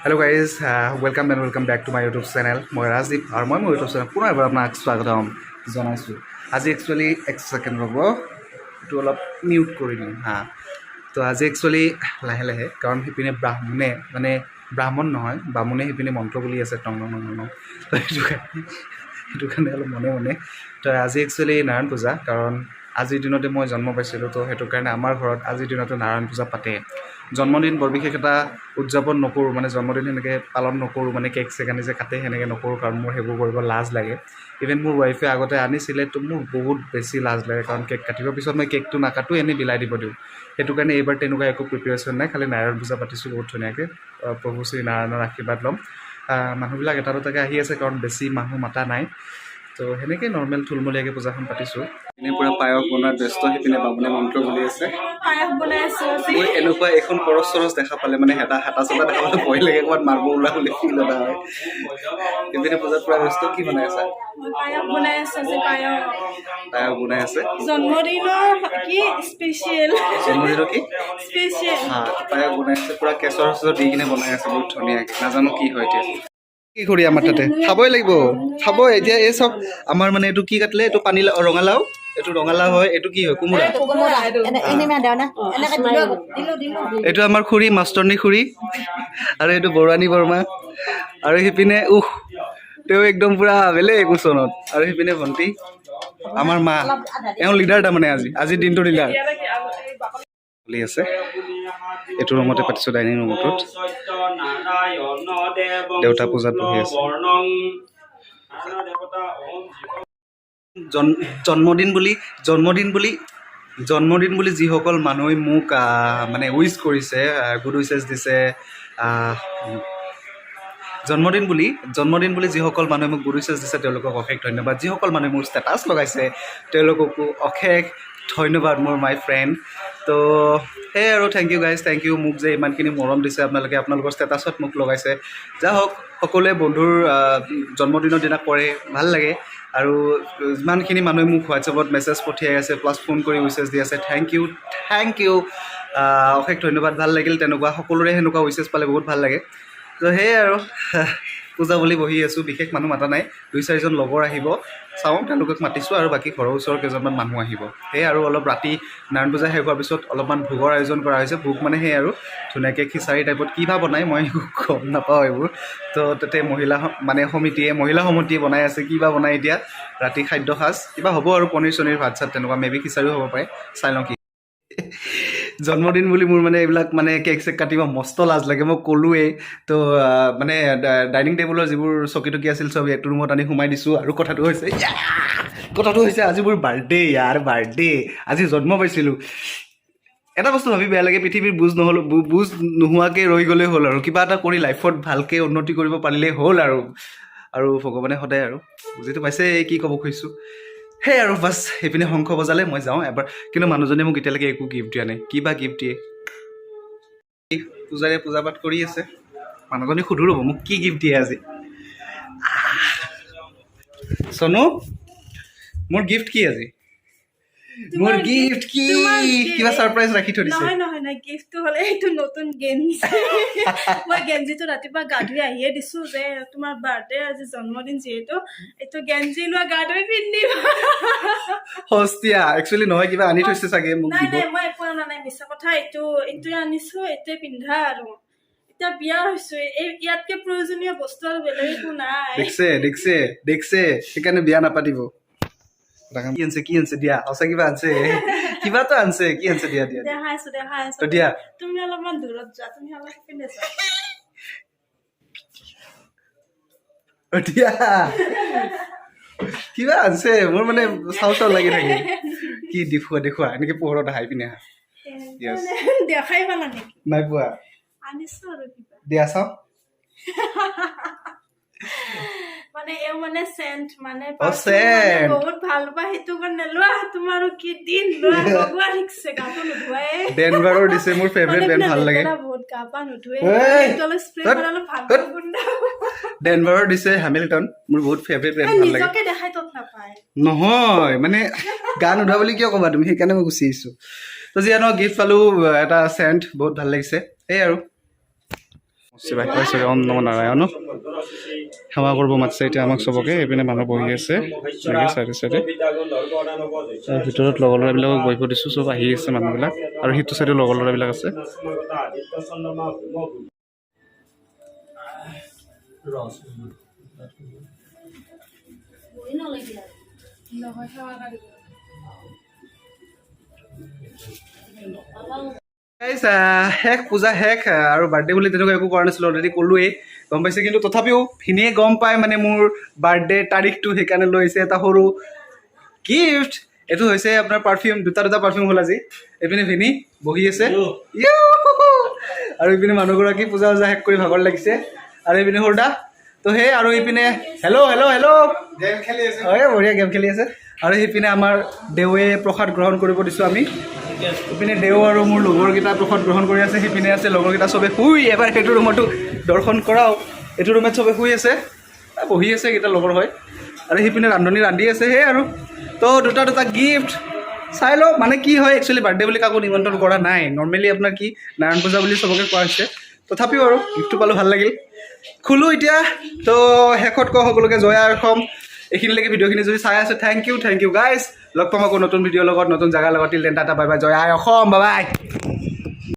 Hello guys, welcome back to my YouTube channel. মই ৰাজদীপ আৰু মই মোৰ YouTube channel পুনৰ এবাৰ আপোনাক স্বাগতম জনাইছোঁ। আজি একচুৱেলি এক ছেকেণ্ড ৰ'ব, এইটো অলপ মিউট কৰি দিম তো আজি একচুৱেলি লাহে লাহে, কাৰণ সিপিনে ব্ৰাহ্মণে মানে ব্ৰাহ্মণ নহয় বামুণে সিপিনে মন্ত্ৰ বুলি আছে টং টং টং টং, তো সেইটো কাৰণে অলপ মনে মনে। তো আজি একচুৱেলি নাৰায়ণ পূজা, কাৰণ আজিৰ দিনতে মই জন্ম পাইছিলোঁ, তো সেইটো কাৰণে আমাৰ ঘৰত আজিৰ দিনতে নাৰায়ণ পূজা পাতে। জন্মদিন বৰ বিশেষ এটা উদযাপন নকৰোঁ, মানে জন্মদিন সেনেকৈ পালন নকৰোঁ, মানে কেক চেক আনি যে কাটে সেনেকৈ নকৰোঁ, কাৰণ মোৰ সেইবোৰ কৰিব লাজ লাগে। ইভেন মোৰ ৱাইফে আগতে আনিছিলে, তো মোৰ বহুত বেছি লাজ লাগে, কাৰণ কেক কাটিব পিছত মই কেকটো নাকাটোঁ, এনেই বিলাই দিব দিওঁ। সেইটো কাৰণে এইবাৰ তেনেকুৱা একো প্ৰিপেৰেশ্যন নাই, খালি নাৰায়ণ পূজা পাতিছোঁ বহুত ধুনীয়াকৈ। প্ৰভু শ্ৰী নাৰায়ণৰ আশীৰ্বাদ ল'ম। মানুহবিলাক এটা দুটাকৈ আহি আছে, কাৰণ বেছি মানুহ মাতা নাই, তো সেনেকৈ নৰ্মেল থুলমূলীয়াকৈ পূজাখন পাতিছোঁ। এনেই পূৰা পায়স বনোৱাৰ ব্যস্ত, সিপিনে বামুণে মন্ত্ৰ বুলি আছে। মই এনেকুৱা এখন কৰচ চৰচ দেখা পালে মানে হাতা চটা দেখা পালে ভয় লাগে, ক'ৰবাত মাৰিব ওলা বুলি ফিল এটা হয়। সিপিনে পূজাত পূৰা ব্যস্ত। কি বনাই আছা? পায়স বনাই আছে। পায়স বনাই আছে। জন্মদিনৰ কি স্পেচিয়েল? জন্মদিনৰ কি স্পেচিয়েল পায়স বনাই আছে, পূৰা কেশৰ চেচৰ দি কিনে বনাই আছে বহুত ধুনীয়াকৈ। নাজানো কি হয় এতিয়া। কি কৰি আমাৰ তাতে খাবই লাগিব, খাবই এতিয়া। এই চব আমাৰ মানে এইটো কি কাটিলে, এইটো পানী ৰঙালাও, এইটো ৰঙালাও হয়, এইটো কি হয় কোমোৰা। এইটো আমাৰ খুৰী, মাষ্টৰনী খুৰী, আৰু এইটো বৰুৱানী বৰ্মা, আৰু সিপিনে তেওঁ একদম পুৰা বেলেগ ওচৰত, আৰু সিপিনে ভণ্টি আমাৰ মা, এওঁ লিডাৰ তাৰমানে আজিৰ দিনটো লিডাৰ চলি আছে। এইটো ৰুমতে পাতিছোঁ, ডাইনিং ৰুমটোত। দেউতা পূজাত বহি আছে। জন্মদিন বুলি যিসকল মানুহে মোক মানে উইচ কৰিছে, গুড উইচেছ দিছে, জন্মদিন বুলি যিসকল মানুহে মোক গুড উইচেছ দিছে তেওঁলোকক অশেষ ধন্যবাদ। যিসকল মানুহে মোৰ ষ্টেটাছ লগাইছে তেওঁলোককো অশেষ ধন্যবাদ, মোৰ মাই ফ্ৰেণ্ড। তো সেয়াই আৰু thank you guys, thank you. মোক যে ইমানখিনি মৰম দিছে আপোনালোকে, আপোনালোকৰ ষ্টেটাছত মোক লগাইছে। যা হওক, সকলোৱে বন্ধুৰ জন্মদিনৰ দিনা কৰে, ভাল লাগে। আৰু যিমানখিনি মানুহে মোক হোৱাটছএপত মেছেজ পঠিয়াই আছে, প্লাছ ফোন কৰি উইচেছ দি আছে, থেংক ইউ অশেষ ধন্যবাদ। ভাল লাগিল তেনেকুৱা, সকলোৰে সেনেকুৱা উইচেছ পালে বহুত ভাল লাগে। তো সেয়াই আৰু পূজা বুলি বহি আছোঁ, বিশেষ মানুহ মাতা নাই, 2-4জন লগৰ আহিব, চাওঁ তেওঁলোকক মাতিছোঁ, আৰু বাকী ঘৰৰ ওচৰৰ কেইজনমান মানুহ আহিব। সেয়ে আৰু অলপ ৰাতি নাৰায়ণ পূজা শেষ হোৱাৰ পিছত অলপমান ভোগৰ আয়োজন কৰা হৈছে। ভোগ মানে সেই আৰু ধুনীয়াকৈ খিচাৰি টাইপত কিবা বনায়, মই গম নাপাওঁ এইবোৰ। তো তাতে মহিলা সমিতিয়ে বনাই আছে, কিবা বনায় এতিয়া ৰাতি খাদ্য সাজ, কিবা হ'ব আৰু পনীৰ চনীৰ ভাত চাত তেনেকুৱা, মেবি খিচাৰিও হ'ব পাৰে, চাই লওঁ কি। জন্মদিন বুলি মোৰ মানে এইবিলাক মানে কেক চেক কাটিব মস্ত লাজ লাগে, মই ক'লোৱেই। তো মানে ডাইনিং টেবুলৰ যিবোৰ চকী টকী আছিল চব এইটো ৰুমত আনি সোমাই দিছোঁ। আৰু কথাটো হৈছে আজি মোৰ বাৰ্থডে, আজি জন্ম পাইছিলোঁ। এটা বস্তু ভাবি বেয়া লাগে, পৃথিৱীৰ বুজ নোহোৱাকৈ ৰৈ গ'লেই হ'ল, আৰু কিবা এটা কৰি লাইফত ভালকৈ উন্নতি কৰিব পাৰিলেই হ'ল, আৰু ভগৱানে সদায় আৰু বুজিতো পাইছে কি ক'ব খুজিছোঁ। সেই আৰু বাছ সেইপিনে শংখ বজালে মই যাওঁ এবাৰ। কিন্তু মানুহজনে মোক এতিয়ালৈকে একো গিফ্ট দিয়া নাই, কিবা গিফ্ট দিয়ে। পূজাৰে পূজা পাঠ কৰি আছে, মানুহজনী সুধো ৰ'ব মোক কি গিফ্ট দিয়ে আজি। চনু, মোৰ গিফ্ট কি আজি? মোৰ গিফ্ট কি? কিবা সাৰপ্ৰাইজ ৰাখি থৈ দিছে। নহয়, গিফ্টটো হ'লে এইটো নতুন গেঞ্জি। মই গেঞ্জিটো ৰাতিপুৱা গা ধুই আহিয়ে দিছোঁ যে তোমাৰ বাৰ্থডে আজি, জন্মদিন যিহেতু, এইটো গেঞ্জি লোৱা গা ধুই পিন্ধিবা। হস্তিয়া একচুৱেলি নহয়, কিবা আনি থৈছে চাগে মোক দিব। নাই, মই একো আনা নাই, মিছা কথা। এইটোৱে আনিছোঁ, এইটোৱে পিন্ধা। আৰু এতিয়া বিয়া হৈছো, ইয়াতকে প্ৰয়োজনীয় বস্তু আৰু বেলেগ একো নাই। দেখছে সেইকাৰণে বিয়া নাপাতিব। কি আনছে দিয়া, সঁচা কিবা আনছে, কিবাতো আনছে, কি আনছে দিয়া দেখাই আছো দিয়া। তুমি অলপমান দূৰত যোৱা, তুমি অলপ পিনে দিয়া, কিবা আনছে, মোৰ মানে চাউ লাগি থাকে। কি দেখুৱা এনেকে পোহৰত আহাই পিনে দেখাই পালা নেকি? নাই পোৱা, আনিছো আৰু কিবা দিয়া চাওঁ। মানে এও মানে সেন্ট মানে সেন্ট বহুত ভাল পায়, সেইটো কাৰণে লোৱা। তোমাৰো কি দিন লোৱা, লগোৱা ঠিকছে, গাটো নুধুৱাই। ডেনভাৰৰ দিছে, মোৰ ফেভাৰিট ব্ৰেণ্ড, ভাল লাগে। বহুত গা পা নুধুৱে, স্প্ৰে কৰালে ভাল গোন্ধাব। ডেনভাৰৰ দিছে হেমিল্টন, মোৰ বহুত ফেভাৰিট ব্ৰেণ্ড, ভাল লাগে। নিজকে দেখাই তত নাপায় নহয়, মানে গা নুধুৱা বুলি কিয় ক'বা তুমি, সেইকাৰণে মই গুচি আহিছোঁ। তো যিয়ে নহওক গিফ্ট পালোঁ, এটা চেণ্ট, বহুত ভাল লাগিছে। এই আৰু শিৱাই চৰি ওম নমঃ নাৰায়ণ সেৱা কৰিব মাতিছে এতিয়া আমাক চবকে এইপিনে মানুহ বহি আছে চাইডে চাইডে ভিতৰত লগৰ ল'ৰাবিলাকক বহিব দিছোঁ চব আহি আছে মানুহবিলাক আৰু সিটো চাইডে লগৰ ল'ৰাবিলাক আছে শেষ পূজা শেষ আৰু বাৰ্থডে বুলি তেনেকুৱা একো কৰা নাছিলোঁ অলৰেডি ক'লোৱেই গম পাইছে কিন্তু তথাপিও ভিনিয়ে গম পায় মানে মোৰ বাৰ্থডে তাৰিখটো সেইকাৰণে লৈ আহিছে এটা সৰু গিফ্ট এইটো হৈছে আপোনাৰ পাৰফিউম দুটা পাৰফিউম হ'ল আজি এইপিনে ভিনি বহি আছে আৰু এইপিনে মানুহগৰাকী পূজা শেষ কৰি ভাগৰ লাগিছে আৰু এইপিনে সৰুদা তো সেই আৰু এইপিনে হেল্ল' গেম খেলি আছে হয় বঢ়িয়া গেম খেলি আছে আৰু সেইপিনে আমাৰ দেৱে প্ৰসাদ গ্ৰহণ কৰিব দিছোঁ আমি ইপিনে দেও আৰু মোৰ লগৰকেইটা প্ৰসাদ গ্ৰহণ কৰি আছে সেইপিনে আছে লগৰকেইটা চবে শুই এবাৰ সেইটো ৰুমতো দৰ্শন কৰাও এইটো ৰুমত চবে শুই আছে বহি আছে কেইটা লগৰ হয় আৰু সেইপিনে ৰান্ধনি ৰান্ধি আছে সেই আৰু তো দুটা গিফ্ট চাই লওঁ মানে কি হয় একচুৱেলি বাৰ্থডে বুলি কাকো নিমন্ত্ৰণ কৰা নাই নৰ্মেলি আপোনাৰ কি নাৰায়ণ পূজা বুলি চবকে কোৱা হৈছে তথাপিও আৰু গিফ্টটো পালোঁ ভাল লাগিল খোলোঁ এতিয়া তো শেষত কওঁ সকলোকে জয়া অসম এইখিনিলৈকে ভিডিঅ'খিনি যদি চাই আছে থেংক ইউ গাইজ লগ পাম আকৌ নতুন ভিডিঅ'ৰ লগত নতুন জেগাৰ লগত till then ta-ta bye bye জয়া অসম বাই বাই